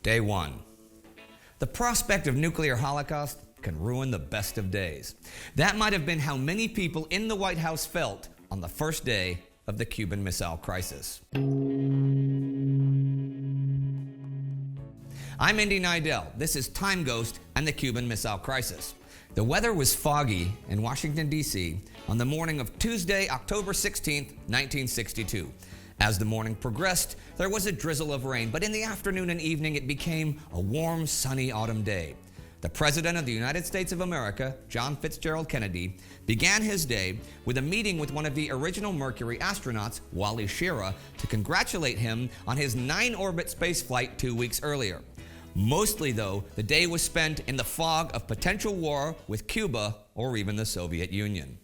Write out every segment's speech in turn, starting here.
Day 1. The prospect of nuclear holocaust can ruin the best of days. That might have been how many people in the White House felt on the first day of the Cuban Missile Crisis. I'm Indy Neidell. This is Time Ghost and the Cuban Missile Crisis. The weather was foggy in Washington, D.C. on the morning of Tuesday, October 16, 1962. As the morning progressed, there was a drizzle of rain, but in the afternoon and evening it became a warm, sunny autumn day. The President of the United States of America, John Fitzgerald Kennedy, began his day with a meeting with one of the original Mercury astronauts, Wally Schirra, to congratulate him on his 9-orbit spaceflight 2 weeks earlier. Mostly, though, the day was spent in the fog of potential war with Cuba or even the Soviet Union.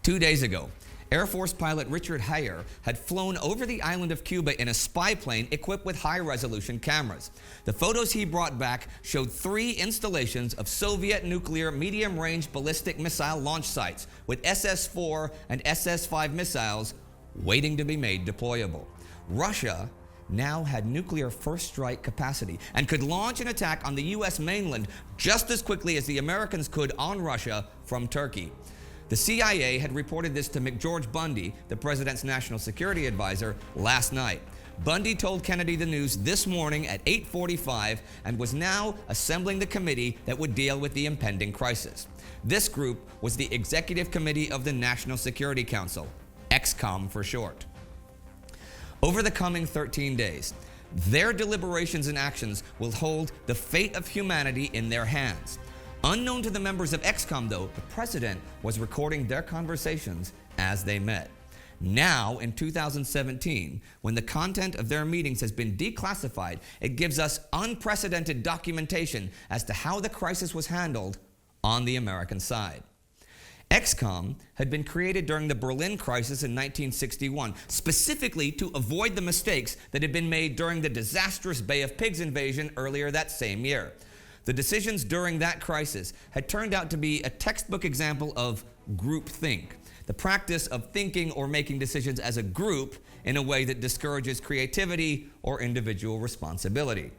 2 days ago, Air Force pilot Richard Heyer had flown over the island of Cuba in a spy plane equipped with high-resolution cameras. The photos he brought back showed 3 installations of Soviet nuclear medium-range ballistic missile launch sites with SS-4 and SS-5 missiles waiting to be made deployable. Russia now had nuclear first strike capacity and could launch an attack on the U.S. mainland just as quickly as the Americans could on Russia from Turkey. The CIA had reported this to McGeorge Bundy, the president's national security advisor, last night. Bundy told Kennedy the news this morning at 8:45 and was now assembling the committee that would deal with the impending crisis. This group was the Executive Committee of the National Security Council, EXCOMM for short. Over the coming 13 days, their deliberations and actions will hold the fate of humanity in their hands. Unknown to the members of EXCOMM, though, the president was recording their conversations as they met. Now, in 2017, when the content of their meetings has been declassified, it gives us unprecedented documentation as to how the crisis was handled on the American side. EXCOMM had been created during the Berlin crisis in 1961, specifically to avoid the mistakes that had been made during the disastrous Bay of Pigs invasion earlier that same year. The decisions during that crisis had turned out to be a textbook example of groupthink, the practice of thinking or making decisions as a group in a way that discourages creativity or individual responsibility.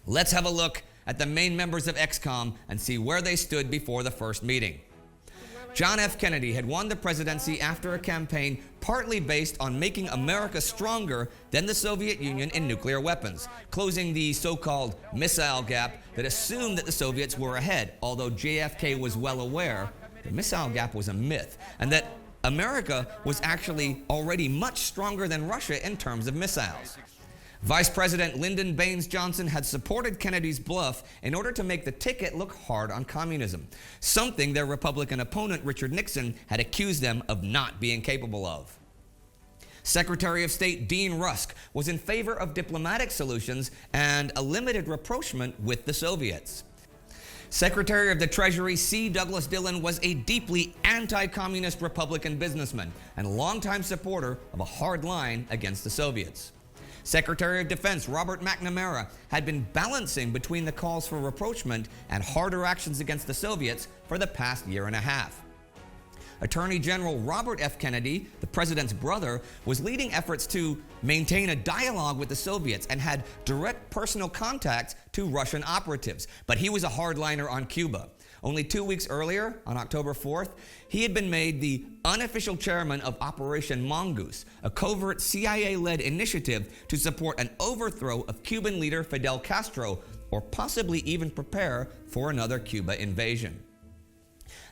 Let's have a look at the main members of EXCOMM and see where they stood before the first meeting. John F. Kennedy had won the presidency after a campaign partly based on making America stronger than the Soviet Union in nuclear weapons, closing the so-called missile gap that assumed that the Soviets were ahead, although JFK was well aware the missile gap was a myth and that America was actually already much stronger than Russia in terms of missiles. Vice President Lyndon Baines Johnson had supported Kennedy's bluff in order to make the ticket look hard on communism, something their Republican opponent Richard Nixon had accused them of not being capable of. Secretary of State Dean Rusk was in favor of diplomatic solutions and a limited rapprochement with the Soviets. Secretary of the Treasury C. Douglas Dillon was a deeply anti-communist Republican businessman and a longtime supporter of a hard line against the Soviets. Secretary of Defense Robert McNamara had been balancing between the calls for rapprochement and harder actions against the Soviets for the past year and a half. Attorney General Robert F. Kennedy, the president's brother, was leading efforts to maintain a dialogue with the Soviets and had direct personal contacts to Russian operatives, but he was a hardliner on Cuba. Only 2 weeks earlier, on October 4th, he had been made the unofficial chairman of Operation Mongoose, a covert CIA-led initiative to support an overthrow of Cuban leader Fidel Castro, or possibly even prepare for another Cuba invasion.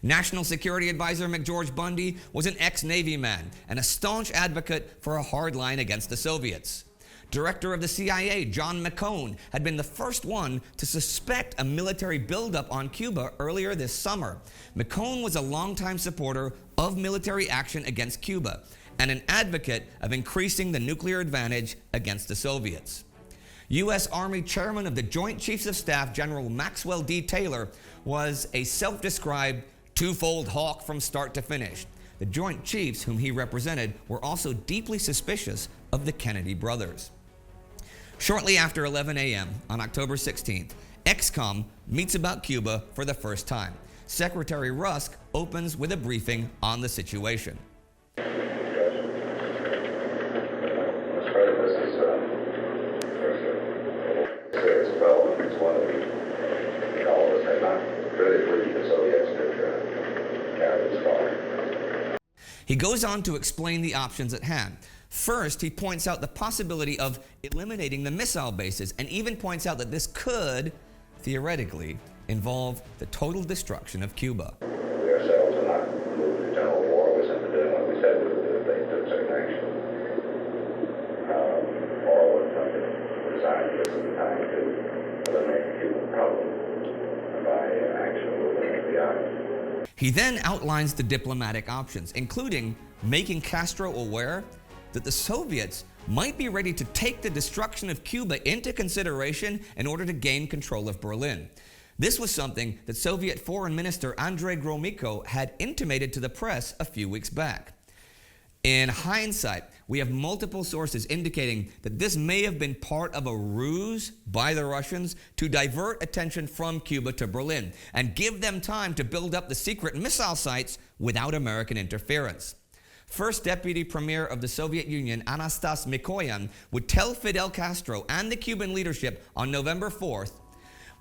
National Security Advisor McGeorge Bundy was an ex-Navy man and a staunch advocate for a hard line against the Soviets. Director of the CIA, John McCone, had been the first one to suspect a military buildup on Cuba earlier this summer. McCone was a longtime supporter of military action against Cuba and an advocate of increasing the nuclear advantage against the Soviets. U.S. Army Chairman of the Joint Chiefs of Staff, General Maxwell D. Taylor, was a self-described two-fold hawk from start to finish. The Joint Chiefs, whom he represented, were also deeply suspicious of the Kennedy brothers. Shortly after 11 a.m. on October 16th, EXCOMM meets about Cuba for the first time. Secretary Rusk opens with a briefing on the situation. development. It's one that all of us had not really believed the Soviets could carry this far. He goes on to explain the options at hand. First, he points out the possibility of eliminating the missile bases, and even points out that this could, theoretically, involve the total destruction of Cuba. We ourselves are not moved to general war. We're simply doing what we said we would do if they took certain action. Or we're trying to resign for some time to eliminate the Cuban problem by action moving the island. He then outlines the diplomatic options, including making Castro aware that the Soviets might be ready to take the destruction of Cuba into consideration in order to gain control of Berlin. This was something that Soviet Foreign Minister Andrei Gromyko had intimated to the press a few weeks back. In hindsight, we have multiple sources indicating that this may have been part of a ruse by the Russians to divert attention from Cuba to Berlin and give them time to build up the secret missile sites without American interference. First Deputy Premier of the Soviet Union, Anastas Mikoyan, would tell Fidel Castro and the Cuban leadership on November 4th,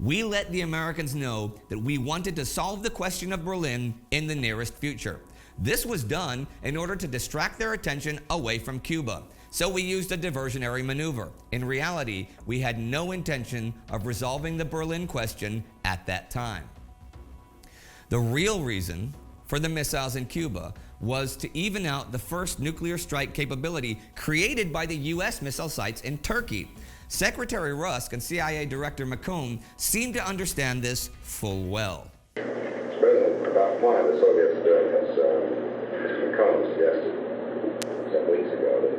"We let the Americans know that we wanted to solve the question of Berlin in the nearest future. This was done in order to distract their attention away from Cuba. So we used a diversionary maneuver. In reality, we had no intention of resolving the Berlin question at that time." The real reason for the missiles in Cuba was to even out the first nuclear strike capability created by the U.S. missile sites in Turkey. Secretary Rusk and CIA Director McCone seemed to understand this full well. Mr. President, about why the Soviets are doing this, Mr. McCone suggested some weeks ago that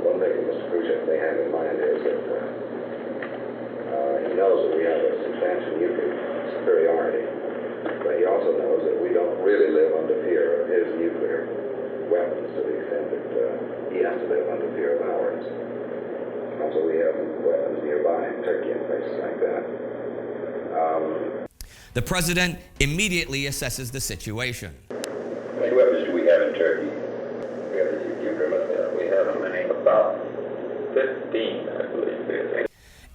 one thing that Mr. Khrushchev may have in mind is that he knows that we have a substantial nuclear superiority, but he also knows that we don't really live under fear of his nuclear weapons to the extent that he has to live under fear of ours. Also, we have weapons nearby in Turkey and places like that. The president immediately assesses the situation. How many weapons do we have in Turkey? We have the nuclear missiles. We have about 15, I believe.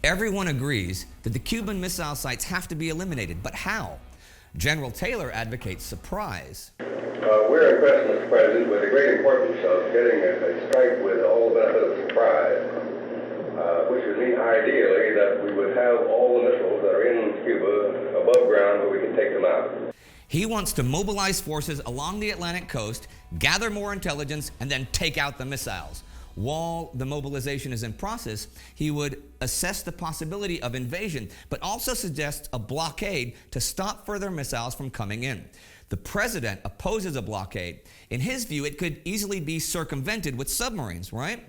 Everyone agrees that the Cuban missile sites have to be eliminated, but how? General Taylor advocates surprise. We're impressed, Mr. President, with the great importance of getting a strike with all the benefit of surprise, which would mean ideally that we would have all the missiles that are in Cuba above ground where we can take them out. He wants to mobilize forces along the Atlantic coast, gather more intelligence, and then take out the missiles. While the mobilization is in process, he would assess the possibility of invasion, but also suggests a blockade to stop further missiles from coming in. The president opposes a blockade. In his view, it could easily be circumvented with submarines, right?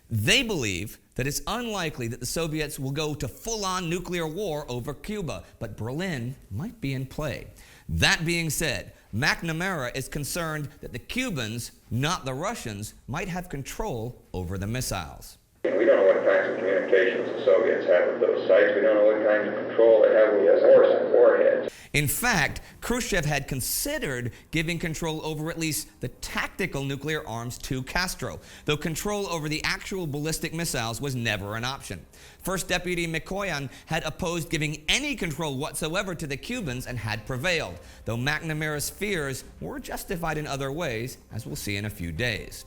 They believe that it's unlikely that the Soviets will go to full-on nuclear war over Cuba, but Berlin might be in play. That being said, McNamara is concerned that the Cubans, not the Russians, might have control over the missiles. We don't know what kinds of communications the Soviets have with those sites. We don't know what kinds of control they have with warheads. In fact, Khrushchev had considered giving control over at least the tactical nuclear arms to Castro, though control over the actual ballistic missiles was never an option. First Deputy Mikoyan had opposed giving any control whatsoever to the Cubans and had prevailed, though McNamara's fears were justified in other ways, as we'll see in a few days.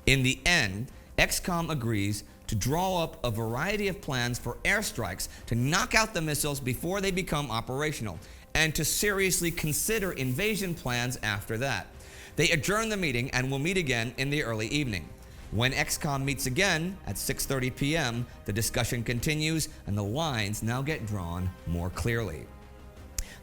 In the end, EXCOMM agrees to draw up a variety of plans for airstrikes to knock out the missiles before they become operational, and to seriously consider invasion plans after that. They adjourn the meeting and will meet again in the early evening. When EXCOMM meets again at 6:30 p.m., the discussion continues and the lines now get drawn more clearly.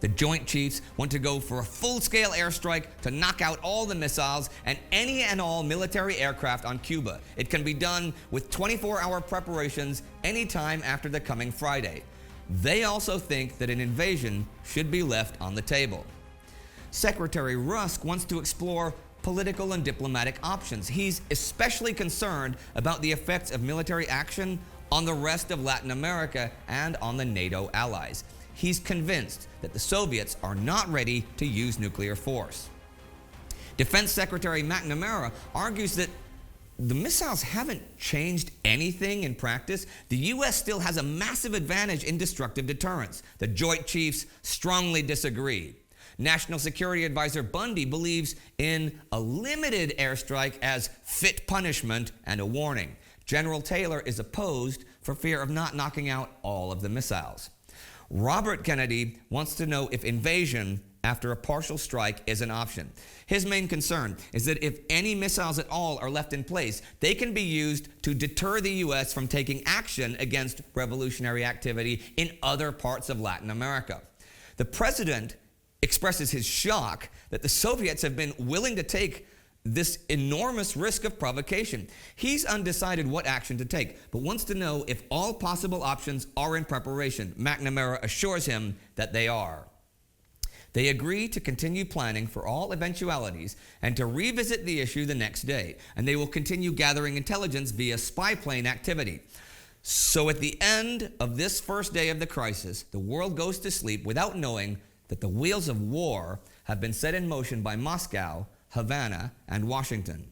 The Joint Chiefs want to go for a full-scale airstrike to knock out all the missiles and any and all military aircraft on Cuba. It can be done with 24-hour preparations anytime after the coming Friday. They also think that an invasion should be left on the table. Secretary Rusk wants to explore political and diplomatic options. He's especially concerned about the effects of military action on the rest of Latin America and on the NATO allies. He's convinced that the Soviets are not ready to use nuclear force. Defense Secretary McNamara argues that the missiles haven't changed anything in practice. The U.S. still has a massive advantage in destructive deterrence. The Joint Chiefs strongly disagree. National Security Advisor Bundy believes in a limited airstrike as fit punishment and a warning. General Taylor is opposed for fear of not knocking out all of the missiles. Robert Kennedy wants to know if invasion after a partial strike is an option. His main concern is that if any missiles at all are left in place, they can be used to deter the U.S. from taking action against revolutionary activity in other parts of Latin America. The president expresses his shock that the Soviets have been willing to take this enormous risk of provocation. He's undecided what action to take, but wants to know if all possible options are in preparation. McNamara assures him that they are. They agree to continue planning for all eventualities and to revisit the issue the next day, and they will continue gathering intelligence via spy plane activity. So at the end of this first day of the crisis, the world goes to sleep without knowing that the wheels of war have been set in motion by Moscow, Havana, and Washington.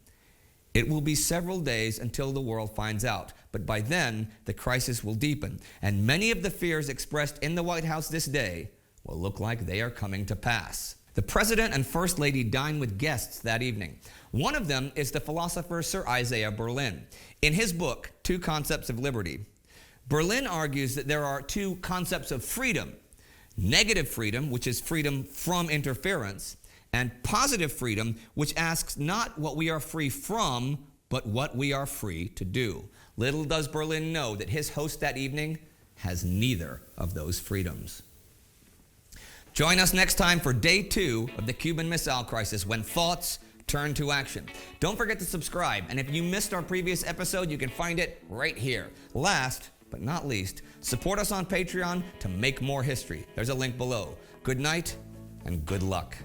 It will be several days until the world finds out, but by then the crisis will deepen, and many of the fears expressed in the White House this day will look like they are coming to pass. The President and First Lady dine with guests that evening. One of them is the philosopher Sir Isaiah Berlin. In his book, Two Concepts of Liberty, Berlin argues that there are two concepts of freedom: negative freedom, which is freedom from interference, and positive freedom, which asks not what we are free from, but what we are free to do. Little does Berlin know that his host that evening has neither of those freedoms. Join us next time for day 2 of the Cuban Missile Crisis, when thoughts turn to action. Don't forget to subscribe, and if you missed our previous episode, you can find it right here. Last but not least, support us on Patreon to make more history. There's a link below. Good night and good luck.